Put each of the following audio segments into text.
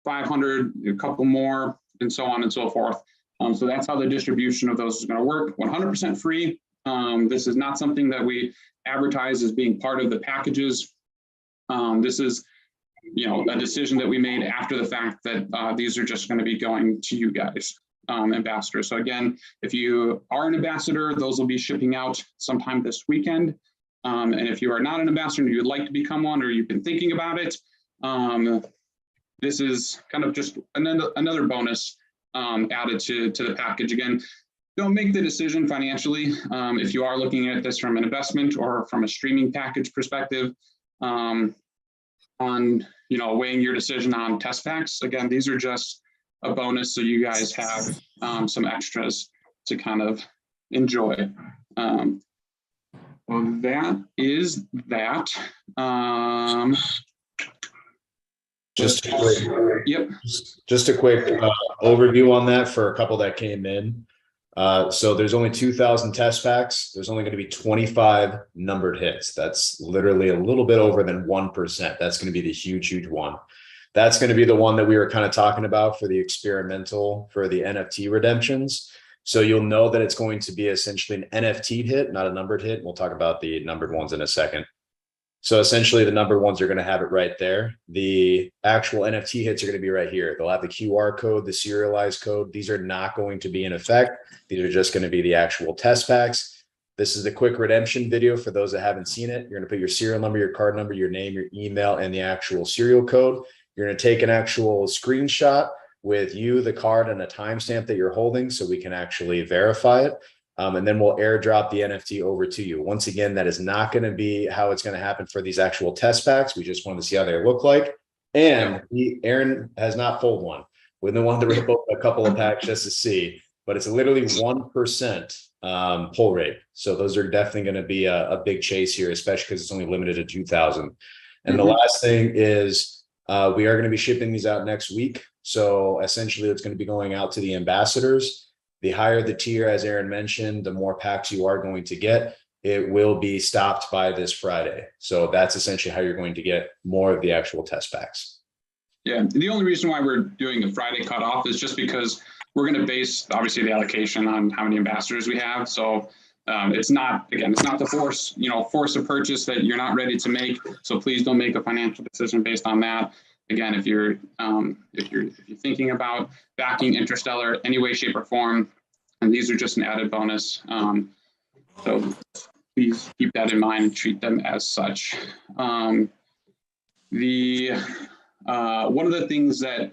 500, a couple more, and so on and so forth. So that's how the distribution of those is going to work. 100% free. This is not something that we advertise as being part of the packages. This is, a decision that we made after the fact that these are just going to be going to you guys, ambassadors. So again, if you are an ambassador, those will be shipping out sometime this weekend. And if you are not an ambassador and you would like to become one, or you've been thinking about it, this is kind of just another bonus added to the package. Again, don't make the decision financially if you are looking at this from an investment or from a streaming package perspective on weighing your decision on test packs. Again, these are just a bonus, so you guys have some extras to kind of enjoy. Well, that is that. Just a quick, yep. Just a quick overview on that for a couple that came in. So there's only 2,000 test packs. There's only going to be 25 numbered hits. That's literally a little bit over than 1%. That's going to be the huge one. That's going to be the one that we were kind of talking about for the experimental, for the NFT redemptions. So you'll know that it's going to be essentially an NFT hit, not a numbered hit. We'll talk about the numbered ones in a second. So essentially the numbered ones are going to have it right there. The actual NFT hits are going to be right here. They'll have the QR code, the serialized code. These are not going to be in effect. These are just going to be the actual test packs. This is the quick redemption video for those that haven't seen it. You're going to put your serial number, your card number, your name, your email, and the actual serial code. You're going to take an actual screenshot with you, the card, and a timestamp that you're holding so we can actually verify it. And then we'll airdrop the NFT over to you. Once again, that is not going to be how it's going to happen for these actual test packs. We just wanted to see how they look like. And Aaron has not pulled one. We wanted to rip open a couple of packs just to see, but it's literally 1% pull rate. So those are definitely going to be a big chase here, especially because it's only limited to 2,000. And the last thing is we are going to be shipping these out next week. So essentially it's going to be going out to the ambassadors. The higher the tier, as Aaron mentioned, the more packs you are going to get. It will be stopped by this Friday. So that's essentially how you're going to get more of the actual test packs. Yeah, the only reason why we're doing the Friday cutoff is just because we're going to base, obviously, the allocation on how many ambassadors we have. So it's not the force of purchase that you're not ready to make. So please don't make a financial decision based on that. Again, if you're thinking about backing Interstellar any way, shape, or form, and these are just an added bonus. So please keep that in mind and treat them as such. One of the things that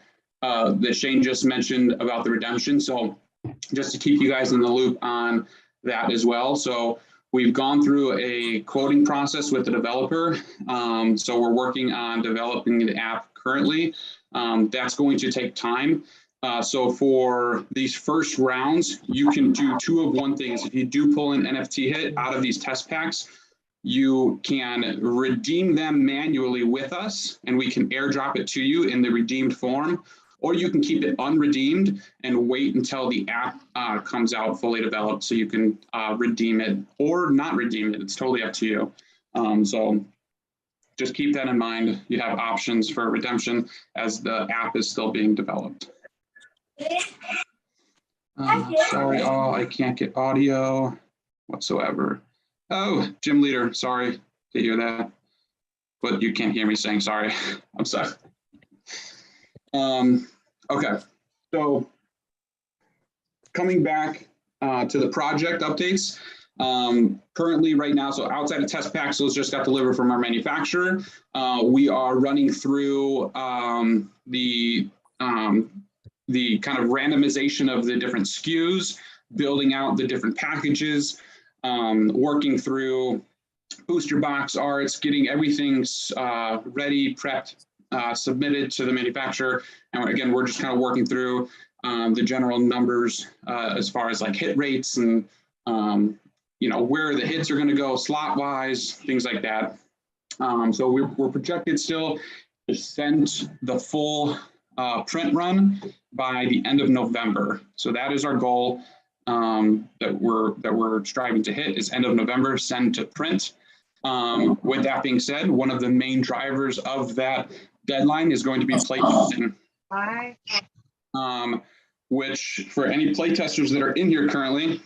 Shane just mentioned about the redemption. So just to keep you guys in the loop on that as well. So we've gone through a quoting process with the developer. So we're working on developing the app currently. That's going to take time. So for these first rounds, you can do two of one things. If you do pull an NFT hit out of these test packs, you can redeem them manually with us, and we can airdrop it to you in the redeemed form, or you can keep it unredeemed and wait until the app comes out fully developed so you can redeem it or not redeem it. It's totally up to you. So just keep that in mind. You have options for redemption as the app is still being developed. Sorry, I can't get audio whatsoever. Oh, gym leader, sorry to hear that, but you can't hear me saying sorry. I'm sorry. Okay, so coming back to the project updates. Currently right now, so outside of test packs, those just got delivered from our manufacturer. We are running through the kind of randomization of the different SKUs, building out the different packages, working through booster box arts, getting everything ready, prepped, submitted to the manufacturer. And again, we're just kind of working through the general numbers as far as like hit rates and where the hits are going to go slot wise, things like that. So we're projected still to send the full print run by the end of November. So that is our goal that we're striving to hit, is end of November, send to print. With that being said, one of the main drivers of that deadline is going to be playtesting. which for any playtesters that are in here currently,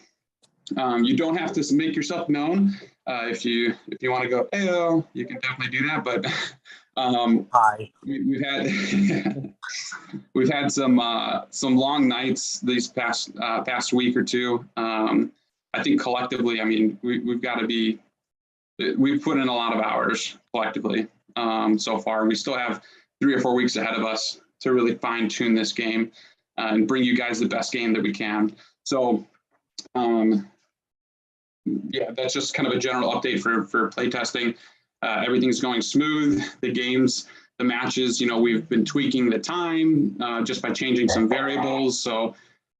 you don't have to make yourself known. If you want to go, "Heyo," you can definitely do that. But Hi. we've had we've had some long nights these past week or two. I think collectively, I mean, we've got to be. We've put in a lot of hours collectively so far. We still have 3 or 4 weeks ahead of us to really fine tune this game and bring you guys the best game that we can. So, yeah, that's just kind of a general update for playtesting. Everything's going smooth. The games, the matches, you know, we've been tweaking the time just by changing some variables. So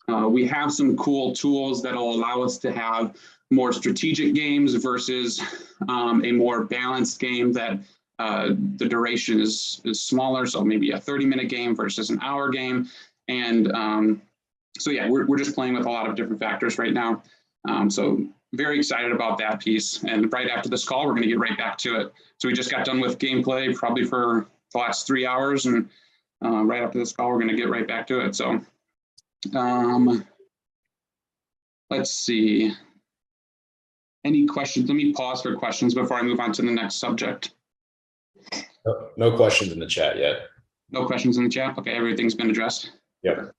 we have some cool tools that'll allow us to have more strategic games versus a more balanced game that the duration is smaller. So maybe a 30-minute game versus an hour game. And so, yeah, we're just playing with a lot of different factors right now. So very excited about that piece. And right after this call, we're going to get right back to it. So we just got done with gameplay probably for the last 3 hours. And right after this call, we're going to get right back to it. So let's see. Any questions? Let me pause for questions before I move on to the next subject. No questions in the chat yet. No questions in the chat? Okay, everything's been addressed. Yep.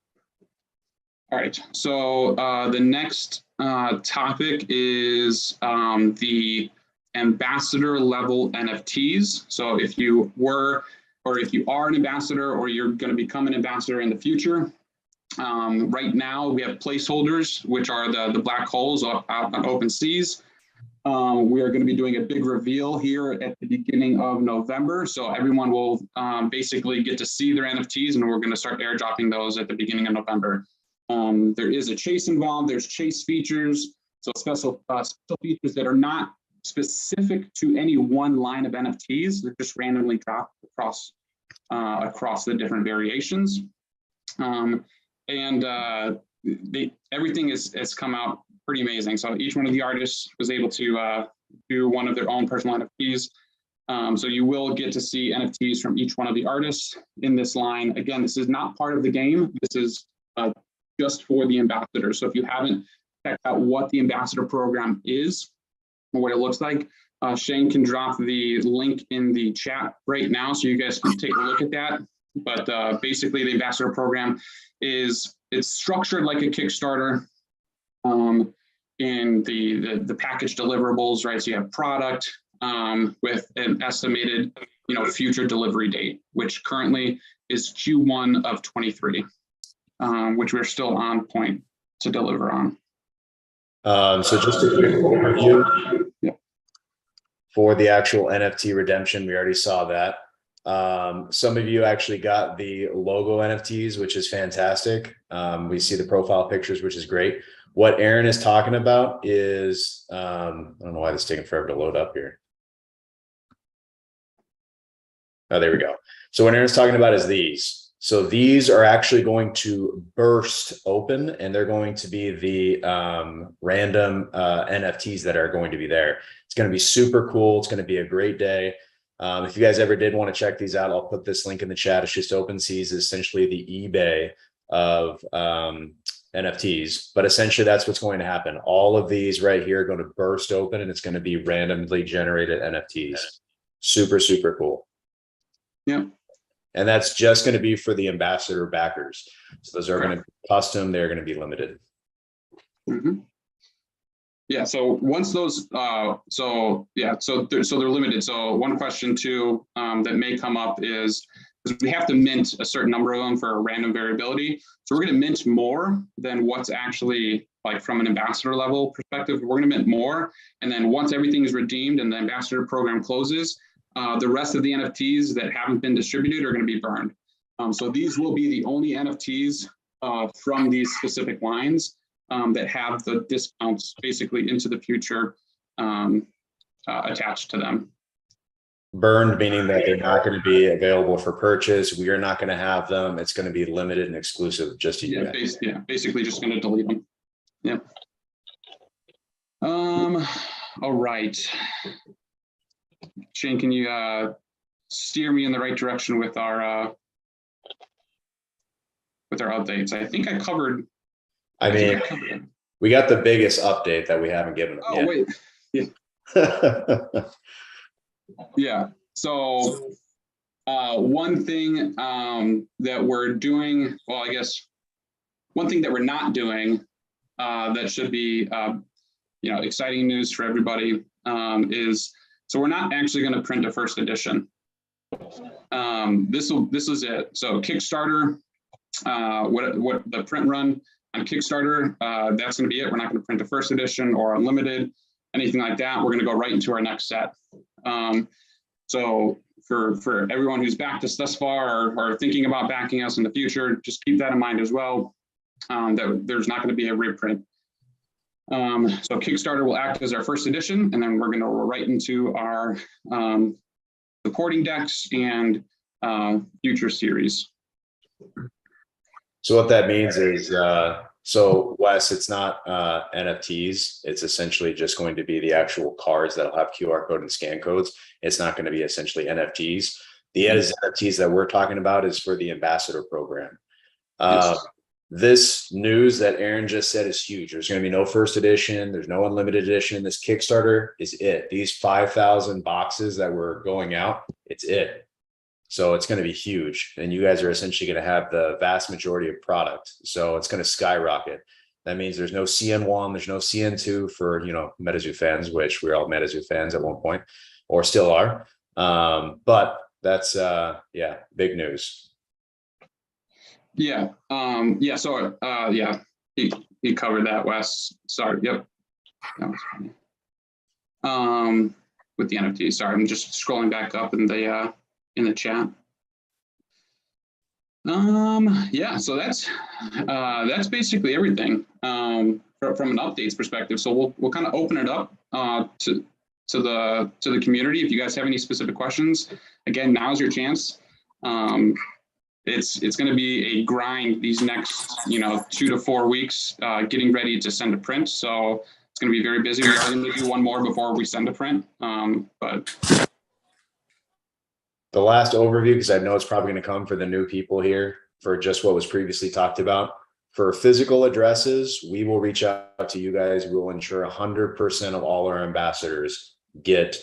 All right, so the next topic is the ambassador level NFTs. So if you were, or if you are an ambassador, or you're going to become an ambassador in the future, right now we have placeholders, which are the black holes out on OpenSeas. We are going to be doing a big reveal here at the beginning of November. So everyone will basically get to see their NFTs, and we're going to start airdropping those at the beginning of November. There is a chase involved. There's chase features. So special features that are not specific to any one line of NFTs. They're just randomly dropped across the different variations. Everything has come out pretty amazing. So each one of the artists was able to do one of their own personal NFTs. So you will get to see NFTs from each one of the artists in this line. Again, this is not part of the game. This is just for the ambassador. So if you haven't checked out what the ambassador program is or what it looks like, Shane can drop the link in the chat right now so you guys can take a look at that. But basically the ambassador program it's structured like a Kickstarter in the package deliverables, right? So you have product with an estimated, future delivery date, which currently is Q1 of 23, which we're still on point to deliver on. So just a quick overview for the actual NFT redemption. We already saw that. Some of you actually got the logo NFTs, which is fantastic. We see the profile pictures, which is great. What Aaron is talking about is, I don't know why this is taking forever to load up here. Oh, there we go. So what Aaron's talking about is these. So these are actually going to burst open, and they're going to be the random NFTs that are going to be there. It's going to be super cool. It's going to be a great day. If you guys ever did want to check these out, I'll put this link in the chat. It's just OpenSeas is essentially the eBay of NFTs, but essentially that's what's going to happen. All of these right here are going to burst open, and it's going to be randomly generated NFTs. Super, super cool. Yeah. And that's just going to be for the ambassador backers. So those are going to be custom. They're going to be limited. Mm-hmm. Yeah. So once those, so they're limited. So one question too that may come up is we have to mint a certain number of them for random variability. So we're going to mint more than what's actually like from an ambassador level perspective. We're going to mint more, and then once everything is redeemed and the ambassador program closes, the rest of the NFTs that haven't been distributed are going to be burned. So these will be the only NFTs from these specific lines that have the discounts basically into the future attached to them. Burned, meaning that they're not going to be available for purchase. We are not going to have them. It's going to be limited and exclusive just to you. Basically just going to delete them. Yeah. All right. Shane, can you steer me in the right direction with our with our updates? I think I covered. I mean, covered it. We got the biggest update that we haven't given them yet. Wait. Yeah. Yeah. So one thing that we're doing, well, I guess one thing that we're not doing that should be exciting news for everybody is, so we're not actually going to print a first edition. This is it. So Kickstarter, what the print run on Kickstarter, that's going to be it. We're not going to print a first edition or unlimited, anything like that. We're going to go right into our next set. So for everyone who's backed us thus far or thinking about backing us in the future, just keep that in mind as well, that there's not going to be a reprint. So Kickstarter will act as our first edition, and then we're going to roll right into our supporting decks and future series. So what that means is, so Wes, it's not NFTs. It's essentially just going to be the actual cards that'll have QR code and scan codes. It's not going to be essentially NFTs. The NFTs that we're talking about is for the ambassador program. Yes. This news that Aaron just said is huge. There's going to be no first edition. There's no unlimited edition. This Kickstarter is it. These 5,000 boxes that were going out, it's it. So it's going to be huge. And you guys are essentially going to have the vast majority of product. So it's going to skyrocket. That means there's no CN1, there's no CN2 for, MetaZoo fans, which we're all MetaZoo fans at one point, or still are. But that's, big news. Yeah. So, he covered that, Wes. Sorry. Yep. That was funny. With the NFT. Sorry, I'm just scrolling back up in the chat. So that's basically everything from an updates perspective. So we'll kind of open it up to the community. If you guys have any specific questions, again, now's your chance. It's going to be a grind these next 2 to 4 weeks getting ready to send a print. So it's going to be very busy. We're going to do one more before we send a print, but. The last overview, because I know it's probably going to come for the new people here for just what was previously talked about. For physical addresses, we will reach out to you guys. We will ensure 100% of all our ambassadors get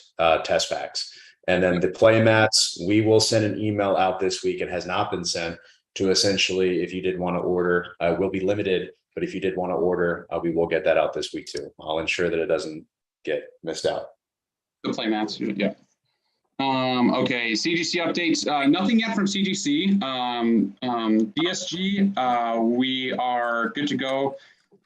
test packs. And then the play mats, we will send an email out this week. It has not been sent to essentially, if you did want to order, will be limited. But if you did want to order, we will get that out this week too. I'll ensure that it doesn't get missed out. The play mats, yeah. Okay, CGC updates. Nothing yet from CGC. DSG, we are good to go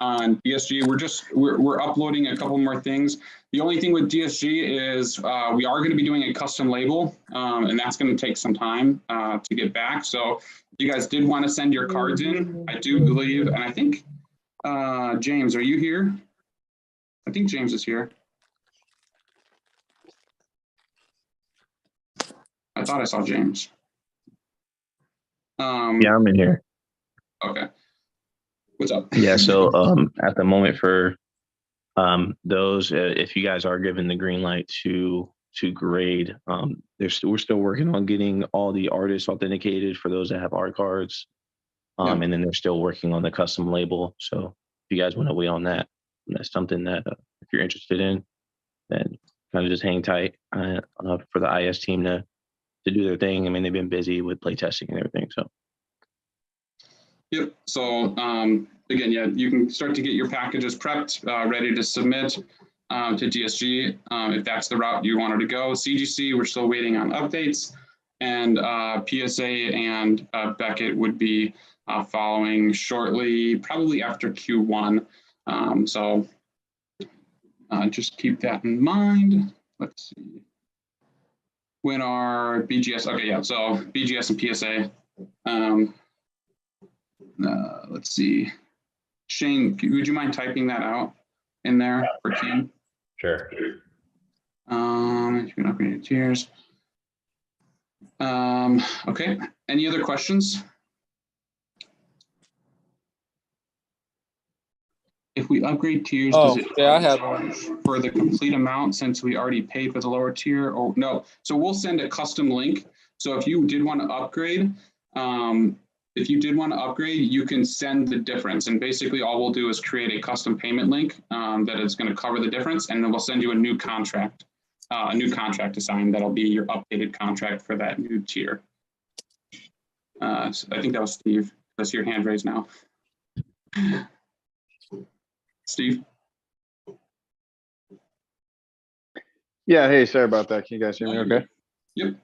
on DSG. We're uploading a couple more things. The only thing with DSG is we are going to be doing a custom label, and that's going to take some time to get back. So if you guys did want to send your cards in, I do believe, and I think James, are you here? I think James is here. I thought I saw James. Yeah, I'm in here. Okay. What's up? Yeah, so at the moment for those, if you guys are given the green light to grade, we're still working on getting all the artists authenticated for those that have art cards. And then they're still working on the custom label. So if you guys want to wait on that, that's something that if you're interested in, then kind of just hang tight for the IS team to do their thing. I mean, they've been busy with play testing and everything. So. Yep. So again, you can start to get your packages prepped, ready to submit to DSG if that's the route you wanted to go. CGC, we're still waiting on updates, and PSA and Beckett would be following shortly, probably after Q1. So just keep that in mind. Let's see. When our BGS, okay, yeah, so BGS and PSA. Let's see. Shane, would you mind typing that out in there for Ken? Sure. If you can upgrade your tiers. Okay, any other questions? If we upgrade tiers, does it I have one for the complete amount since we already paid for the lower tier? Or no? So we'll send a custom link. So if you did want to upgrade, if you did want to upgrade, you can send the difference. And basically all we'll do is create a custom payment link that is going to cover the difference. And then we'll send you a new contract to sign. That'll be your updated contract for that new tier. So I think that was Steve. That's your hand raised now. Steve? Yeah, hey, sorry about that. Can you guys hear me okay? Yep.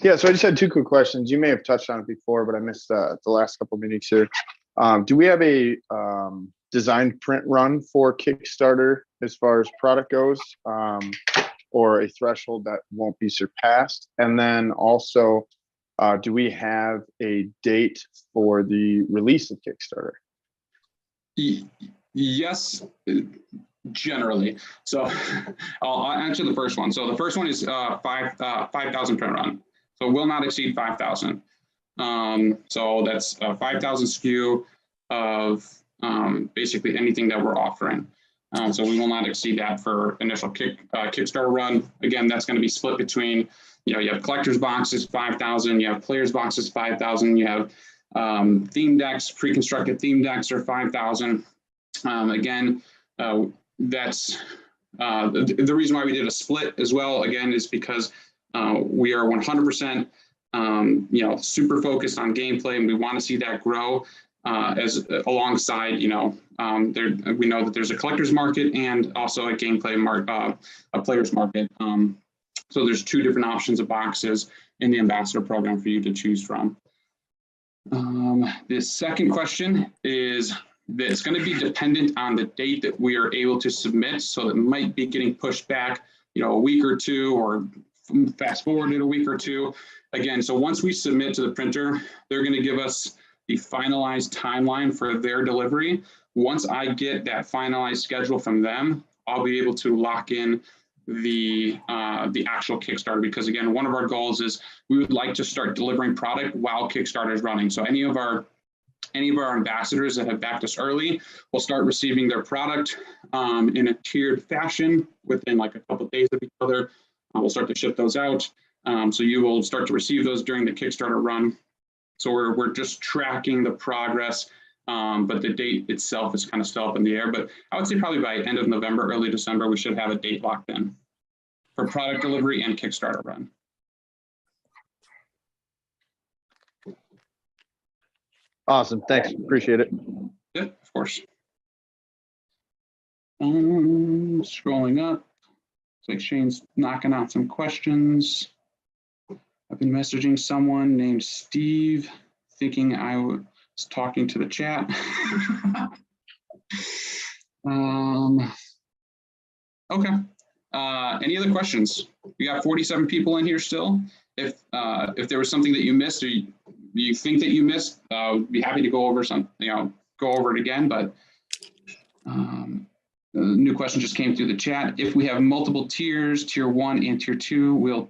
Yeah, so I just had two quick questions. You may have touched on it before, but I missed the last couple of meetings here. Do we have a design print run for Kickstarter as far as product goes, or a threshold that won't be surpassed? And then also, do we have a date for the release of Kickstarter? Yes, generally. So I'll answer the first one. So the first one is 5,000 print run. So will not exceed 5,000. So that's 5,000 SKU of basically anything that we're offering. So we will not exceed that for initial Kickstarter run. Again, that's going to be split between, you have collector's boxes, 5,000, you have players boxes, 5,000, you have theme decks, pre-constructed theme decks are 5,000. Again, that's the reason why we did a split as well, again, is because we are 100% super focused on gameplay, and we want to see that grow as alongside, we know that there's a collector's market and also a gameplay market, a player's market. So there's two different options of boxes in the ambassador program for you to choose from. The second question is that it's going to be dependent on the date that we are able to submit. So it might be getting pushed back, a week or two, or fast forwarded a week or two. Again, so once we submit to the printer, they're going to give us the finalized timeline for their delivery. Once I get that finalized schedule from them, I'll be able to lock in the actual Kickstarter, because again, one of our goals is we would like to start delivering product while Kickstarter is running. So any of our ambassadors that have backed us early will start receiving their product in a tiered fashion within like a couple of days of each other. We'll start to ship those out. So you will start to receive those during the Kickstarter run. So we're just tracking the progress, but the date itself is kind of still up in the air. But I would say probably by end of November, early December, we should have a date locked in for product delivery and Kickstarter run. Awesome, thanks, appreciate it. Yeah, of course. Scrolling up, it's like Shane's knocking out some questions. I've been messaging someone named Steve, thinking I was talking to the chat. Okay. Any other questions? We got 47 people in here still. If there was something that you missed, or you think that you missed, be happy to go over go over it again. But the new question just came through the chat. If we have multiple tiers, tier 1 and tier 2,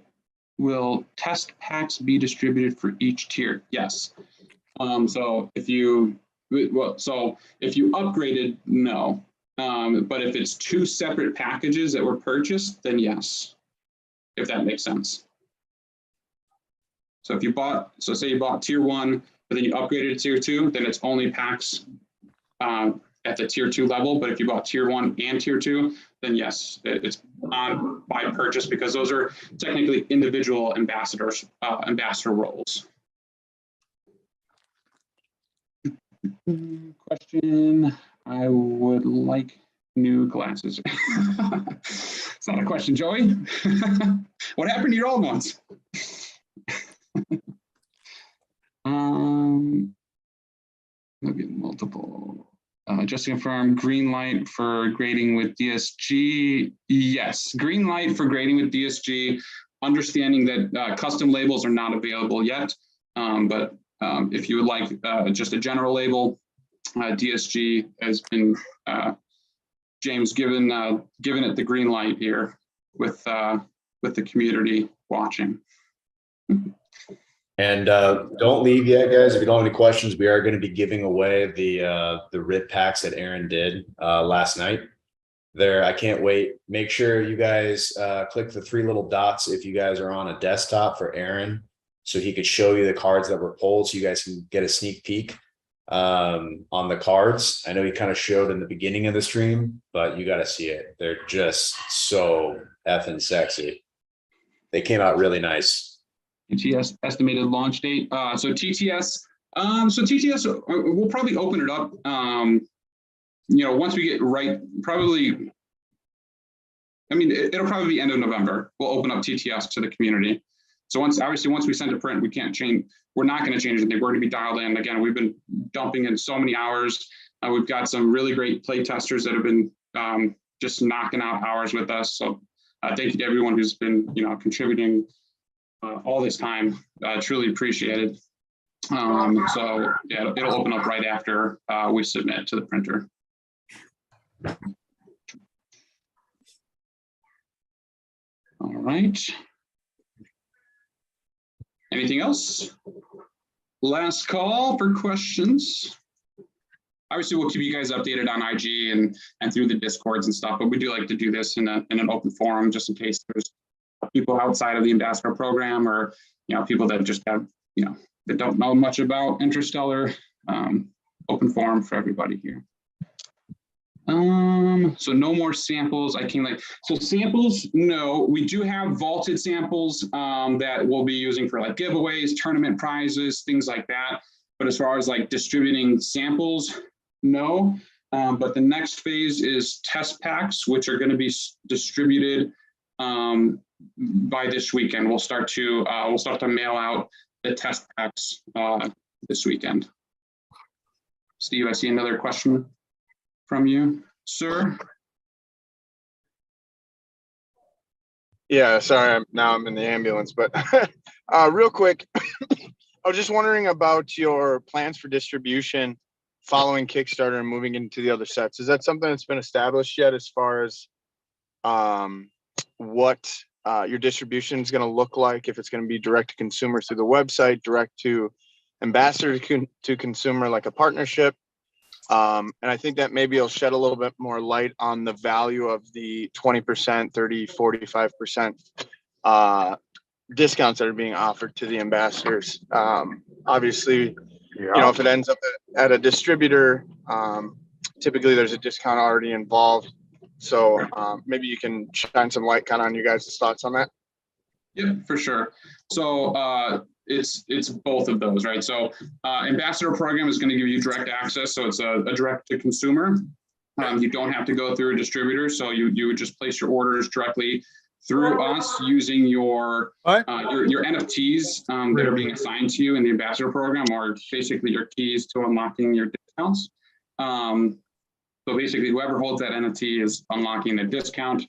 will test packs be distributed for each tier? Yes. So if you upgraded, no. But if it's two separate packages that were purchased, then yes, if that makes sense. So if you bought, so say you bought tier 1, but then you upgraded to tier 2, then it's only packs at the tier 2 level. But if you bought tier 1 and tier 2, then yes, it's on by purchase, because those are technically individual ambassador roles. Question, I would like new glasses. It's not a question, Joey. What happened to your old ones? Look at multiple. Just to confirm, green light for grading with DSG. Yes, green light for grading with DSG. Understanding that custom labels are not available yet, but if you would like just a general label, DSG has been James given it the green light here with the community watching. And don't leave yet, guys. If you don't have any questions, we are going to be giving away the RIP packs that Aaron did last night. I can't wait. Make sure you guys click the 3 little dots if you guys are on a desktop for Aaron. so he could show you the cards that were pulled, so you guys can get a sneak peek on the cards. I know he kind of showed in the beginning of the stream, but you got to see it. They're just so effing sexy. They came out really nice. TTS estimated launch date. So TTS, we'll probably open it up. Once we get right, probably. I mean, it'll probably be end of November. We'll open up TTS to the community. So once we send to print, we can't change. We're not going to change anything. We're going to be dialed in. Again, we've been dumping in so many hours. We've got some really great play testers that have been just knocking out hours with us. So thank you to everyone who's been, contributing all this time. Truly appreciated. So yeah, it'll open up right after we submit to the printer. All right. Anything else? Last call for questions. Obviously, we'll keep you guys updated on IG and through the Discords and stuff, but we do like to do this in an open forum just in case there's people outside of the ambassador program or people that just have that don't know much about Interstellar. Open forum for everybody here. So no more samples. So samples, no, we do have vaulted samples that we'll be using for like giveaways, tournament prizes, things like that. But as far as like distributing samples, no. But the next phase is test packs, which are going to be distributed by this weekend. We'll start to mail out the test packs this weekend. Steve, I see another question from you, sir. Yeah, sorry, I'm in the ambulance, but real quick, I was just wondering about your plans for distribution following Kickstarter and moving into the other sets. Is that something that's been established yet as far as what your distribution is going to look like? If it's going to be direct to consumer through the website, direct to ambassador to consumer, like a partnership? And I think that maybe it'll shed a little bit more light on the value of the 20%, 30, 45% discounts that are being offered to the ambassadors. Obviously, if it ends up at a distributor, typically there's a discount already involved. So maybe you can shine some light kind of on you guys' thoughts on that. Yeah, for sure. So it's both of those, right? So ambassador program is going to give you direct access. So it's a direct to consumer. You don't have to go through a distributor. So you would just place your orders directly through us using your NFTs that are being assigned to you in the ambassador program, or basically your keys to unlocking your discounts. So basically, whoever holds that NFT is unlocking the discount.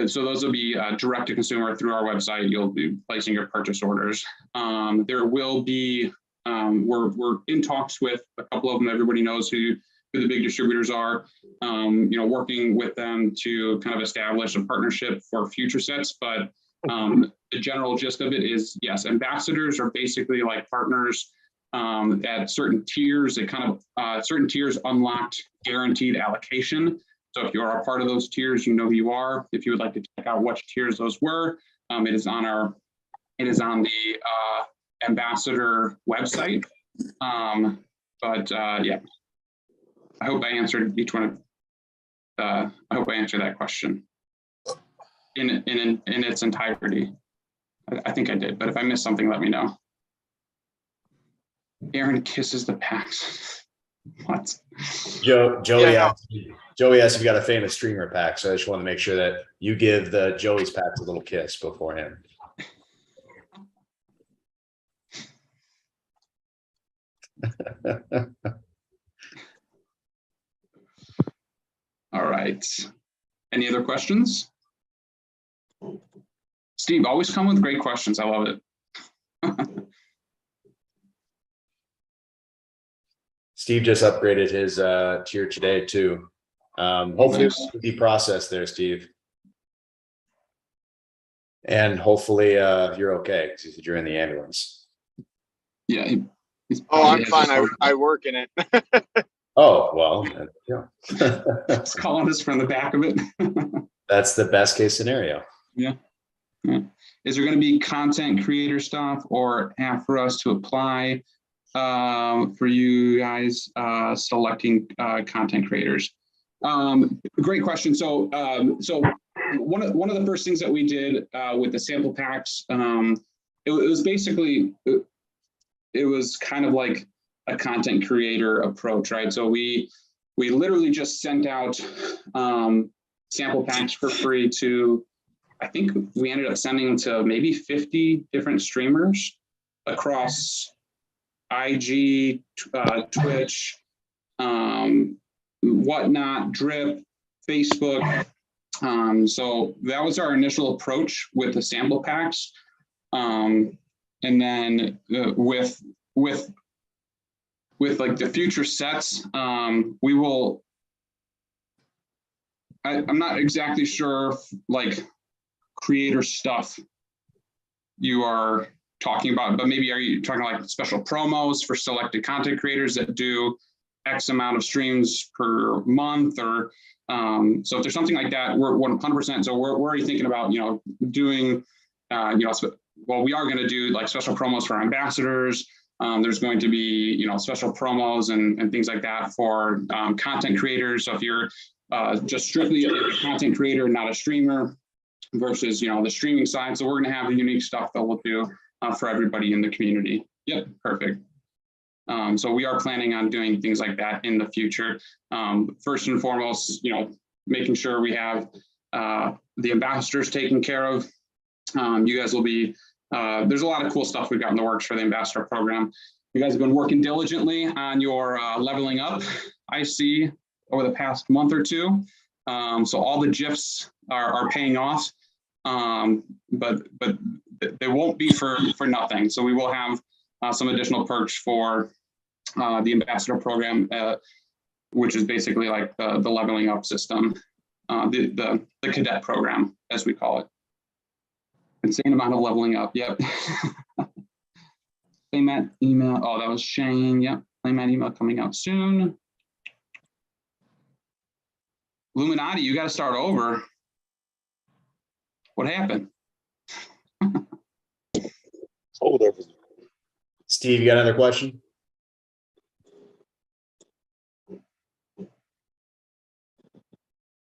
So those will be direct to consumer through our website. You'll be placing your purchase orders. There will be, we're in talks with a couple of them. Everybody knows who the big distributors are, working with them to kind of establish a partnership for future sets. But the general gist of it is, yes, ambassadors are basically like partners at certain tiers. They kind of, certain tiers unlocked guaranteed allocation. So if you are a part of those tiers, you know who you are. If you would like to check out which tiers those were, it is on the ambassador website. Yeah, I hope I answered each one of. I hope I answered that question in its entirety. I think I did, but if I missed something, let me know. Aaron kisses the packs. What? Joey asked if you got a famous streamer pack, so I just want to make sure that you give the Joey's packs a little kiss beforehand. All right. Any other questions? Steve, always come with great questions. I love it. Steve just upgraded his tier today too. Hopefully it's be processed there, Steve. And hopefully you're okay because you said you're in the ambulance. Yeah. I'm fine. I work in it. Oh, well, yeah. It's calling us from the back of it. That's the best case scenario. Yeah. Yeah. Is there going to be content creator stuff or app for us to apply for you guys selecting content creators? Great question. So one of the first things that we did with the sample packs, it was basically, it was kind of like a content creator approach, right? So we literally just sent out sample packs for free to, I think we ended up sending them to maybe 50 different streamers across IG, Twitch, whatnot, Drip, Facebook. So that was our initial approach with the sample packs. And then with like the future sets, we will, I'm not exactly sure if, like, creator stuff you are talking about, but maybe are you talking like special promos for selected content creators that do X amount of streams per month, or so if there's something like that, we're 100%. So we're already thinking about, you know, doing, you know, well, we are going to do like special promos for ambassadors. There's going to be, you know, special promos and things like that for content creators. So if you're just strictly a content creator, not a streamer, versus, you know, the streaming side. So we're going to have the unique stuff that we'll do for everybody in the community. Yep, perfect. So we are planning on doing things like that in the future. First and foremost, you know, making sure we have the ambassadors taken care of. You guys will be, there's a lot of cool stuff we've got in the works for the ambassador program. You guys have been working diligently on your leveling up, I see, over the past month or two. So all the GIFs are paying off, but they won't be for nothing. So we will have some additional perks for the ambassador program, which is basically like the leveling up system, the cadet program, as we call it. Insane amount of leveling up. Yep. Playmat email. Oh, that was Shane. Yep. Playmat email coming out soon. Illuminati, you got to start over. What happened? Hold everything. Steve, you got another question?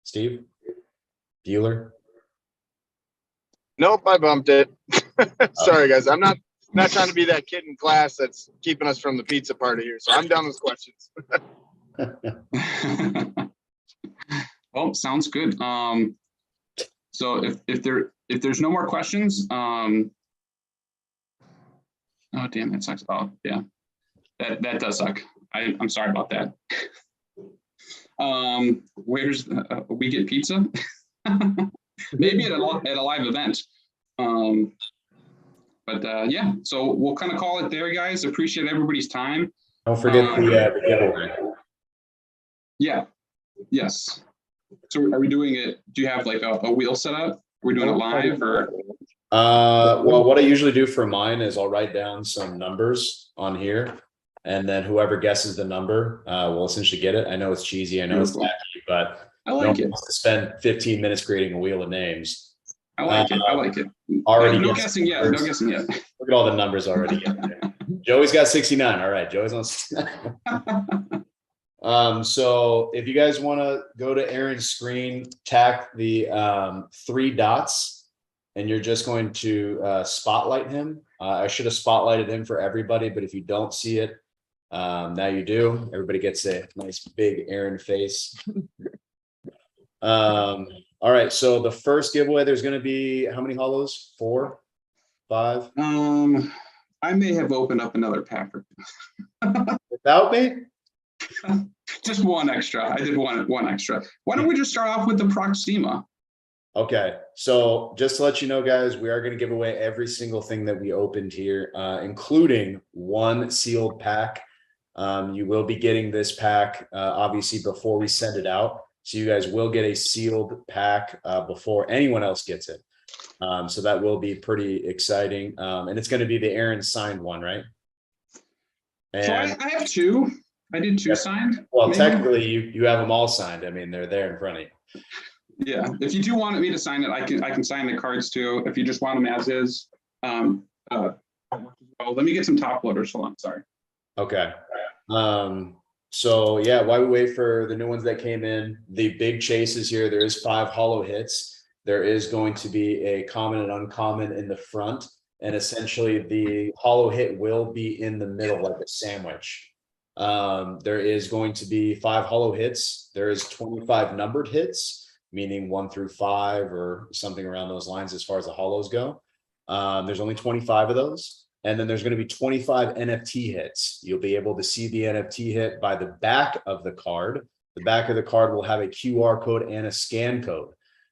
Steve? Bueller? Nope, I bumped it. Sorry, guys. I'm not trying to be that kid in class that's keeping us from the pizza party here. So I'm done with questions. Well, sounds good. So if there's no more questions, oh damn, that sucks. Oh yeah, that does suck. I'm sorry about that. Where's we get pizza? Maybe at a live event. But yeah, so we'll kind of call it there, guys. Appreciate everybody's time. Don't forget the giveaway. Yeah. Yes. So are we doing it? Do you have like a wheel set up? Are we doing it live or? Well, what I usually do for mine is I'll write down some numbers on here, and then whoever guesses the number will essentially get it. I know it's cheesy, I know it's tacky, but I like it. To spend 15 minutes creating a wheel of names. I like it. I like it. Already no guessing yet. No guessing yet. Look at all the numbers already. Joey's got 69. All right, Joey's on 69. So if you guys want to go to Aaron's screen, tack the 3 dots, and you're just going to spotlight him. I should have spotlighted him for everybody, but if you don't see it, now you do. Everybody gets a nice big Aaron face. All right, so the first giveaway, there's going to be how many hollows? 4, 5? I may have opened up another pack. Without me? Just one extra. I did one extra. Why don't we just start off with the Proxima? Okay, so just to let you know, guys, we are going to give away every single thing that we opened here, including 1 sealed pack. You will be getting this pack, obviously, before we send it out. So you guys will get a sealed pack before anyone else gets it. So that will be pretty exciting. And it's going to be the Aaron signed one, right? And so I have 2. I did 2 signed. Well, maybe? technically you have them all signed. I mean, they're there in front of you. Yeah, if you do want me to sign it, I can sign the cards too. If you just want them as is. Oh, let me get some top loaders. Hold on, sorry. Okay. So yeah, while we wait for the new ones that came in, the big chases here, there is 5 hollow hits. There is going to be a common and uncommon in the front, and essentially the hollow hit will be in the middle like a sandwich. There is going to be 5 hollow hits. There is 25 numbered hits, meaning 1 through 5 or something around those lines as far as the hollows go. There's only 25 of those. And then there's going to be 25 NFT hits. You'll be able to see the NFT hit by the back of the card. The back of the card will have a QR code and a scan code.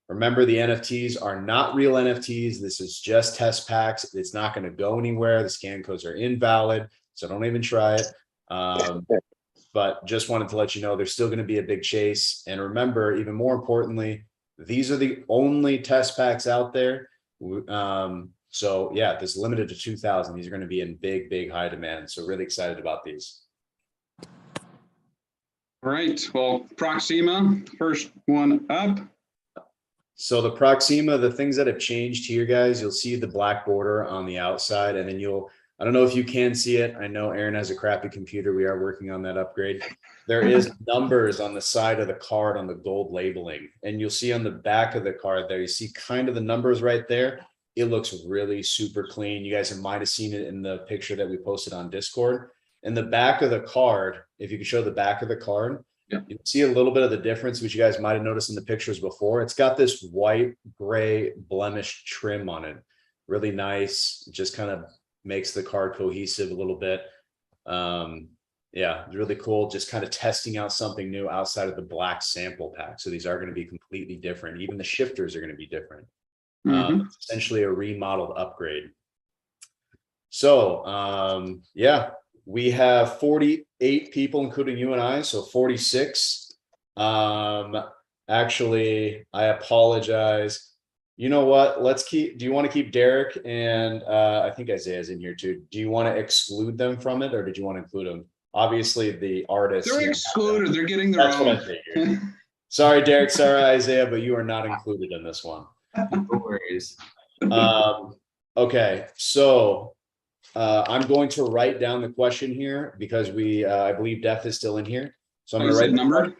Remember, the NFTs are not real NFTs. This is just test packs. It's not going to go anywhere. The scan codes are invalid, so don't even try it. But just wanted to let you know there's still going to be a big chase. And remember, even more importantly, these are the only test packs out there. So yeah, this is limited to 2,000. These are going to be in big high demand. So really excited about these. All right, well, Proxima, first one up. So the Proxima, the things that have changed here, guys, you'll see the black border on the outside, and then I don't know if you can see it. I know Aaron has a crappy computer. We are working on that upgrade. There is numbers on the side of the card on the gold labeling, and you'll see on the back of the card there, you see kind of the numbers right there. It looks really super clean. You guys might have seen it in the picture that we posted on Discord. In the back of the card, if you could show the back of the card, yeah, you can see a little bit of the difference, which you guys might have noticed in the pictures before. It's got this white, gray, blemished trim on it. Really nice. It just kind of makes the card cohesive a little bit. Yeah, really cool. Just kind of testing out something new outside of the black sample pack. So these are going to be completely different. Even the shifters are going to be different. It's essentially a remodeled upgrade. So yeah, we have 48 people, including you and I, so 46. Actually, I apologize. You know what? Do you want to keep Derek and I think Isaiah's in here too. Do you want to exclude them from it, or did you want to include them? Obviously, the artists. They're excluded. They're getting their own. Sorry, Derek. Sorry, Isaiah, but you are not included in this one. No worries. Okay, so I'm going to write down the question here because I believe Def is still in here. So I'm going to write number.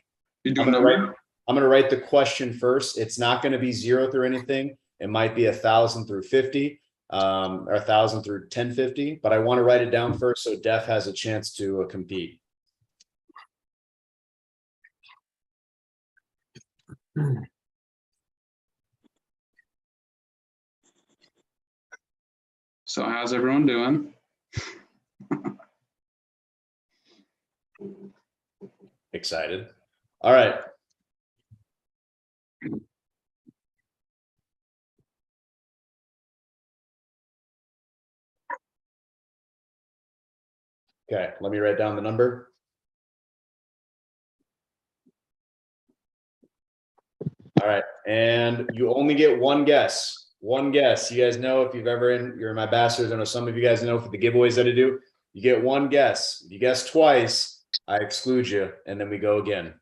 I'm going to write the question first. It's not going to be 0 through anything. It might be 1,000 through 50, or 1,000 through 1050. But I want to write it down first so Def has a chance to compete. So how's everyone doing? Excited. All right. Okay, let me write down the number. All right, and you only get one guess. One guess. You guys know if you've ever you're my ambassadors. I know some of you guys know for the giveaways that I do. You get one guess. If you guess twice, I exclude you, and then we go again.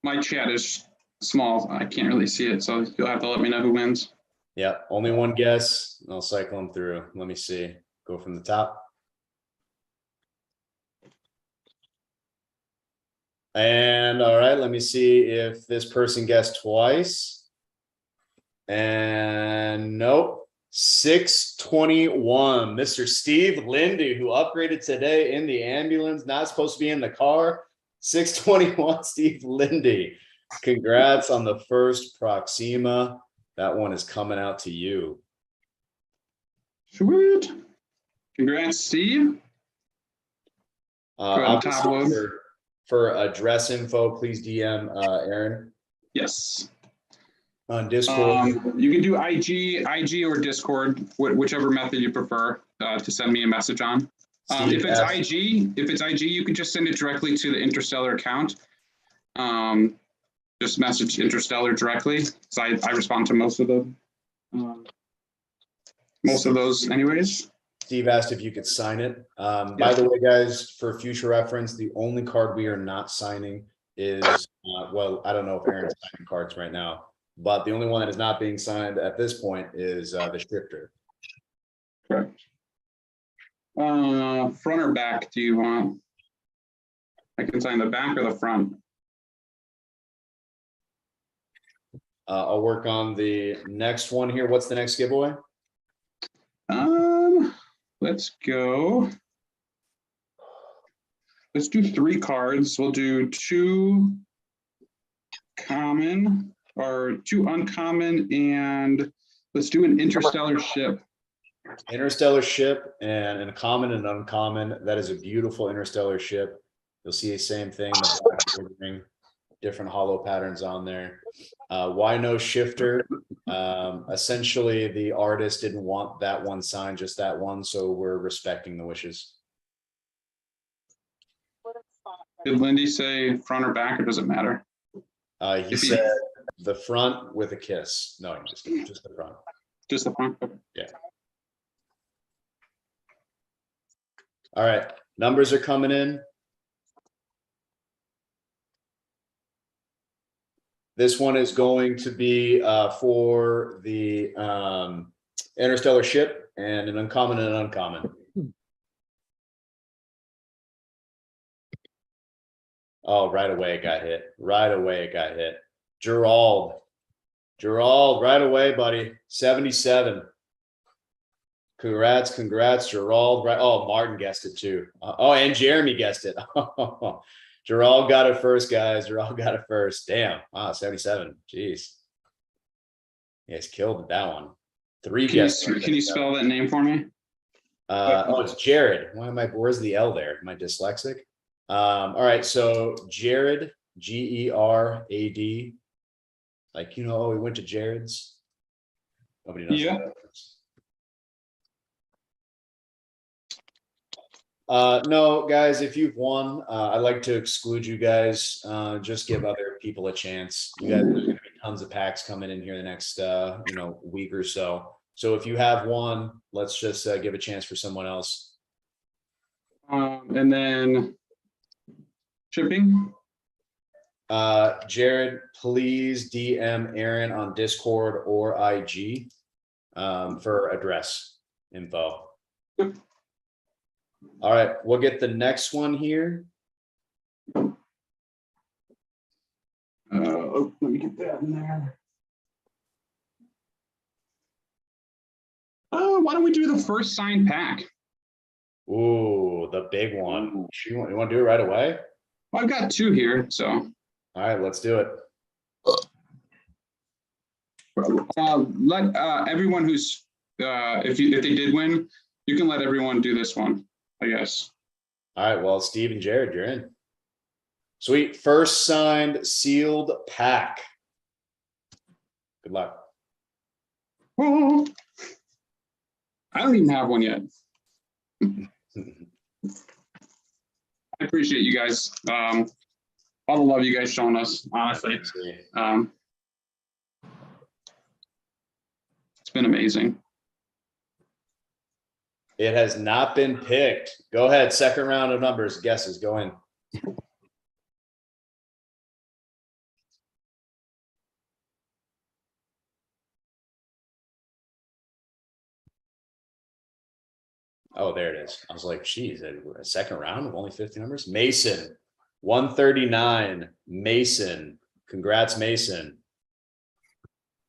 My chat is small. I can't really see it, so you'll have to let me know who wins. Yeah, only one guess. I'll cycle them through. Let me see. Go from the top. And all right, let me see if this person guessed twice. And nope. 621. Mr. Steve Lindy, who upgraded today in the ambulance, not supposed to be in the car. 621, Steve Lindy. Congrats on the first Proxima. That one is coming out to you. Sweet. Congrats, Steve. Top load. For address info, please DM Aaron. Yes. On Discord. You can do IG or Discord, whichever method you prefer to send me a message on. If it's IG, you can just send it directly to the Interstellar account. Just message Interstellar directly, so I respond to most of those anyways. Steve asked if you could sign it. By the way, guys, for future reference, the only card we are not signing is, well, I don't know if Aaron's signing cards right now, but the only one that is not being signed at this point is the Shifter. Correct. Front or back do you want? I can sign the back or the front. I'll work on the next one here. What's the next giveaway? Let's go. Let's do 3 cards. We'll do 2 common or 2 uncommon, and let's do an interstellar ship. Interstellar ship and a common and uncommon. That is a beautiful interstellar ship. You'll see the same thing, the black ordering, different hollow patterns on there. Why no shifter? Essentially, the artist didn't want that one signed, just that one, so we're respecting the wishes. Did Lindy say front or back, or does it matter? He said the front with a kiss. No, just the front. Just the front? Yeah. All right, numbers are coming in. This one is going to be for the interstellar ship and an uncommon and an uncommon. Oh, right away it got hit. Right away it got hit. Gerald, right away, buddy. 77. Congrats, Gerald. Right. Oh, Martin guessed it too. Oh, and Jeremy guessed it. Gerald got it first, guys. Gerald got it first. Damn. Wow, 77. Jeez. He has killed that one. 3 guesses. Can you spell that name for me? Oh, it's Jared. Why am I? Where's the L there? Am I dyslexic? All right. So Jared, Gerad. Like, you know, oh, we went to Jared's. Nobody knows. Yeah. No, guys, if you've won, I'd like to exclude you guys. Just give other people a chance. You guys, there's gonna be tons of packs coming in here the next week or so. So if you have won, let's just give a chance for someone else. And then shipping. Jared, please DM Aaron on Discord or IG for address info. Yep. All right, we'll get the next one here. Let me get that in there. Why don't we do the first signed pack? Ooh, the big one. You want to do it right away? Well, I've got 2 here, so. All right, let's do it. Let everyone who's if they did win, you can let everyone do this one, I guess. All right, well, Steve and Jared, you're in. Sweet. First signed sealed pack. Good luck. Oh, I don't even have one yet. I appreciate you guys. All the love you guys showing us, honestly. It's been amazing. It has not been picked. Go ahead. Second round of numbers. Guesses. Go in. Oh, there it is. I was like, geez, a second round of only 50 numbers. Mason, 139. Mason. Congrats, Mason.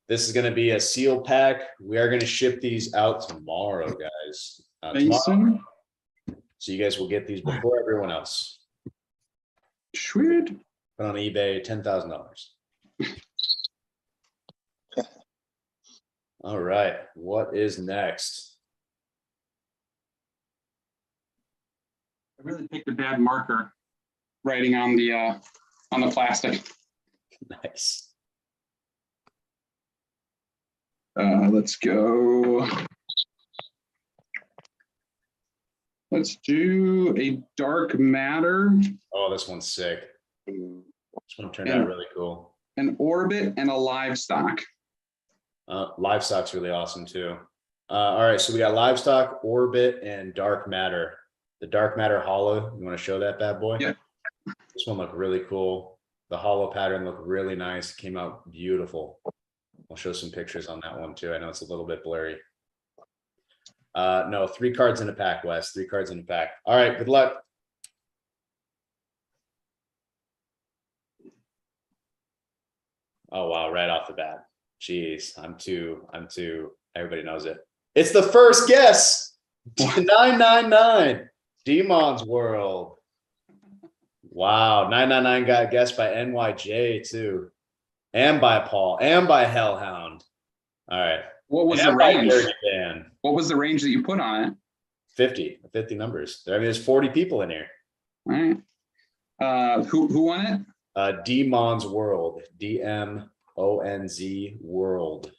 This is going to be a seal pack. We are going to ship these out tomorrow, guys. Tomorrow. So you guys will get these before everyone else. Sweet. Put on eBay, $10,000. All right. What is next? I really picked a bad marker writing on the plastic. Nice. Let's go. Let's do a dark matter. Oh, this one's sick. This one turned out really cool. An orbit and a livestock. Livestock's really awesome too. All right, so we got livestock, orbit, and dark matter. The dark matter hollow. You want to show that bad boy? Yeah. This one looked really cool. The hollow pattern looked really nice. Came out beautiful. I'll show some pictures on that one too. I know it's a little bit blurry. No, 3 cards in a pack, Wes. 3 cards in a pack. All right, good luck. Oh wow, right off the bat. Jeez, I'm too, everybody knows it. It's the first guess. 999. Demon's World. Wow, 999 got guessed by NYJ too. And by Paul, and by Hellhound. All right. What was And the by range? Dirty Dan. What was the range that you put on it? 50 numbers. I mean, there's 40 people in here. All right. Who won it? Demon's World. DMONZ World.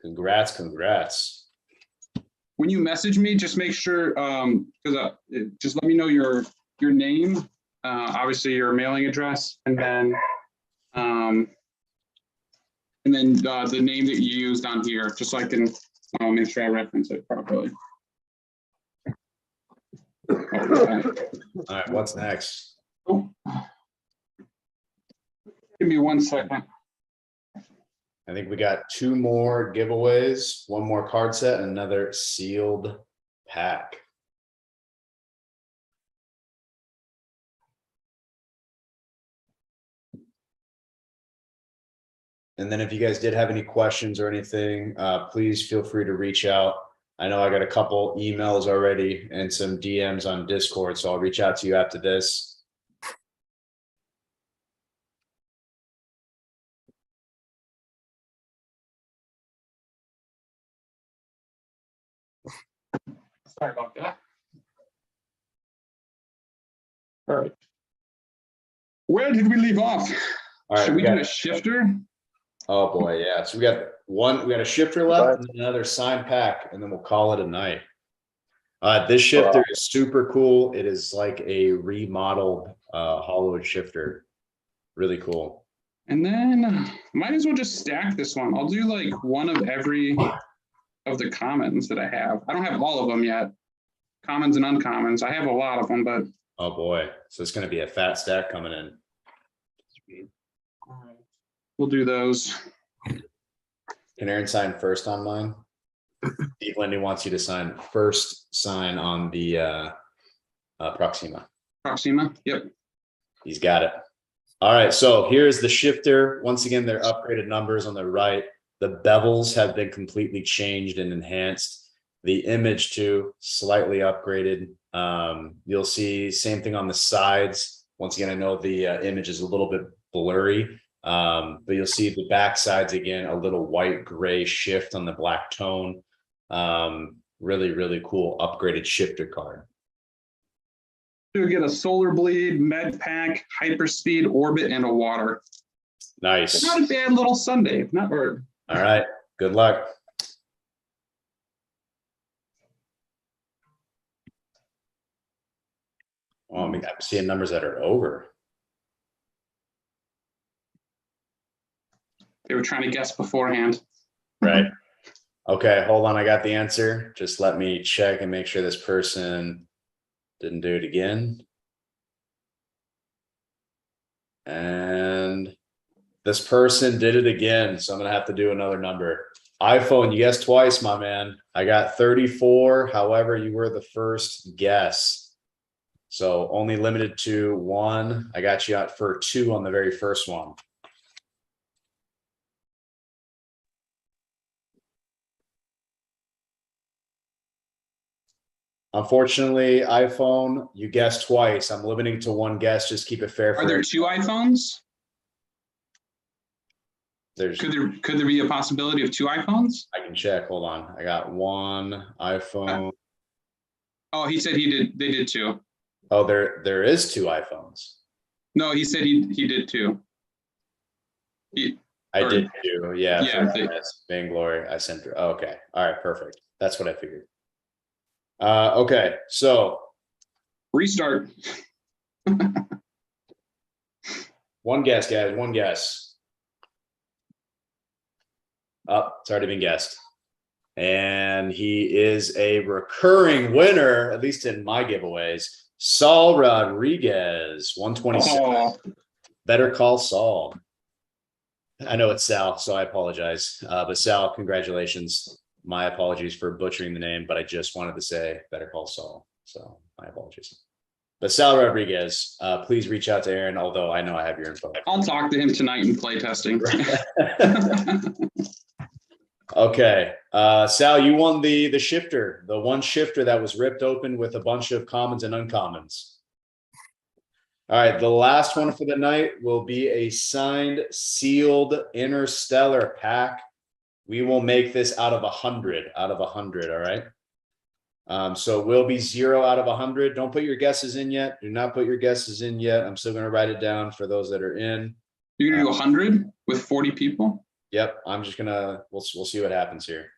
Congrats. When you message me, just make sure, because just let me know your name, obviously your mailing address, and then the name that you used on here, just so I can make sure I reference it properly. Okay. All right, what's next? Oh. Give me 1 second. I think we got 2 more giveaways, 1 more card set, and another sealed pack. And then if you guys did have any questions or anything, please feel free to reach out. I know I got a couple emails already and some DMs on Discord, so I'll reach out to you after this. Sorry about that. All right. Where did we leave off? All right, Should we do a shifter? Oh boy, yeah. So we got a shifter left and another sign pack, and then we'll call it a night. This shifter is super cool. It is like a remodeled hollowed shifter. Really cool. And then might as well just stack this one. I'll do like one of every of the commons that I have. I don't have all of them yet. Commons and uncommons. I have a lot of them, but Oh boy. So it's going to be a fat stack coming in. all right. We'll do those. Can Aaron sign first on mine? Steve Lindy wants you to sign on the Proxima. Proxima. Yep. He's got it. All right. So here's the shifter. Once again, they're upgraded numbers on the right. The bevels have been completely changed and enhanced. The image too, slightly upgraded. You'll see same thing on the sides. Once again, I know the image is a little bit blurry, but you'll see the back sides again, a little white gray shift on the black tone. Really, really cool upgraded shifter card. You'll get a solar bleed, med pack, hyperspeed, orbit, and a water. Nice. Not a bad little Sunday. Not or. All right. Good luck. Oh, I'm seeing numbers that are over. They were trying to guess beforehand. Right. Okay, hold on. I got the answer. Just let me check and make sure this person didn't do it again. And this person did it again. So I'm going to have to do another number. iPhone, you guessed twice, my man. I got 34. However, you were the first guess. So only limited to 1. I got you out for 2 on the very first one. Unfortunately, iPhone, you guessed twice. I'm limiting to 1 guess. Just keep it fair. Are there 2 iPhones? Could there be a possibility of 2 iPhones? I can check. Hold on. I got 1 iPhone. Oh, he said he did. They did 2. Oh, there is 2 iPhones. No, he said he did 2. I did 2. Yeah. Yeah. Bangalore. I sent her. Oh, okay. All right. Perfect. That's what I figured. Okay. So Restart. 1 guess, guys. 1 guess. Oh, it's already been guessed. And he is a recurring winner, at least in my giveaways. Saul Rodriguez, 127. Oh, Better call Saul. I know it's Sal, so I apologize. But Sal, congratulations. My apologies for butchering the name, but I just wanted to say better call Saul. So my apologies. But Sal Rodriguez, please reach out to Aaron, although I know I have your info. I'll talk to him tonight in play testing. Okay. Sal, you won the shifter, the one shifter that was ripped open with a bunch of commons and uncommons. All right, the last one for the night will be a signed, sealed Interstellar pack. We will make this out of 100, all right? So it will be 0 out of 100. Don't put your guesses in yet. Do not put your guesses in yet. I'm still going to write it down for those that are in. You're gonna do 100 with 40 people? Yep, I'm just gonna, we'll see what happens here.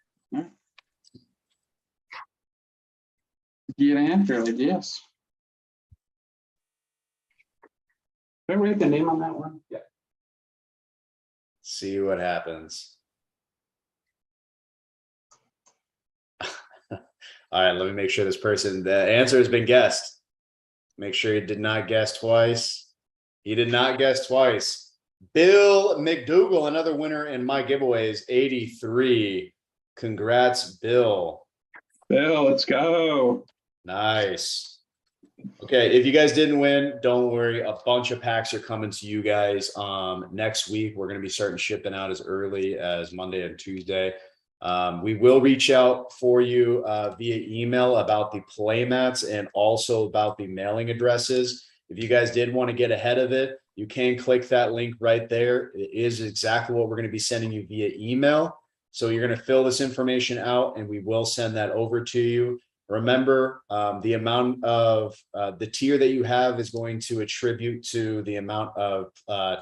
Get an answer, I guess. Did I write the name on that one? Yeah. See what happens. All right, let me make sure this person, the answer has been guessed. Make sure he did not guess twice. He did not guess twice. Bill McDougall, another winner in my giveaways, 83. Congrats, Bill. Bill, let's go. Nice. Okay, if you guys didn't win, don't worry. A bunch of packs are coming to you guys next week. We're going to be starting shipping out as early as Monday and Tuesday. We will reach out for you via email about the play mats and also about the mailing addresses. If you guys did want to get ahead of it, you can click that link right there. It is exactly what we're going to be sending you via email. So you're going to fill this information out and we will send that over to you. Remember, the amount of the tier that you have is going to attribute to the amount of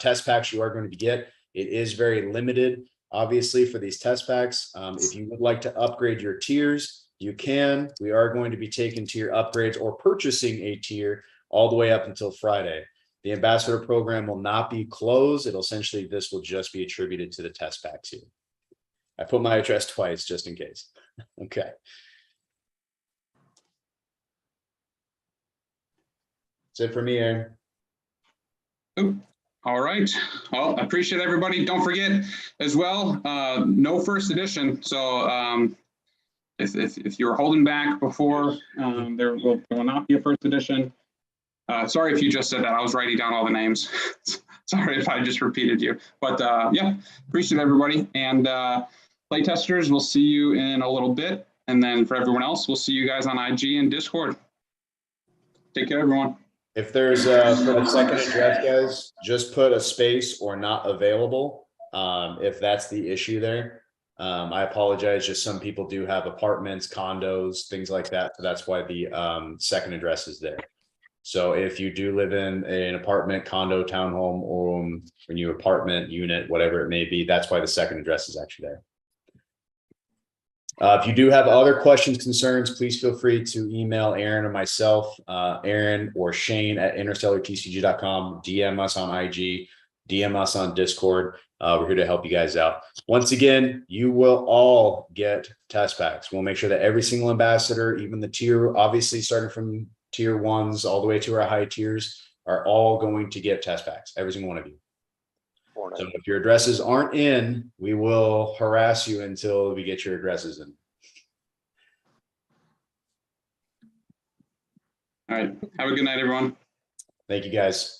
test packs you are going to get. It is very limited, obviously, for these test packs. If you would like to upgrade your tiers, you can. We are going to be taking tier upgrades or purchasing a tier all the way up until Friday. The ambassador program will not be closed. It'll essentially, this will just be attributed to the test packs here. I put my address twice just in case. Okay. That's it for me, Aaron. All right. Well, I appreciate everybody. Don't forget as well, no first edition. So if you're holding back before, there will not be a first edition. Sorry if you just said that. I was writing down all the names. Sorry if I just repeated you. But yeah, appreciate everybody. And playtesters, we'll see you in a little bit. And then for everyone else, we'll see you guys on IG and Discord. Take care, everyone. If there's for the second address, guys, just put a space or not available. If that's the issue there. I apologize. Just some people do have apartments, condos, things like that. So that's why the second address is there. So if you do live in an apartment, condo, townhome, or a new apartment unit, whatever it may be, that's why the second address is actually there. If you do have other questions, concerns, please feel free to email Aaron or myself, Aaron or Shane at interstellartcg.com, DM us on IG, DM us on Discord. We're here to help you guys out. Once again, you will all get test packs. We'll make sure that every single ambassador, even the tier, obviously starting from tier 1s all the way to our high tiers, are all going to get test packs, every single one of you. So if your addresses aren't in, we will harass you until we get your addresses in. All right. Have a good night, everyone. Thank you, guys.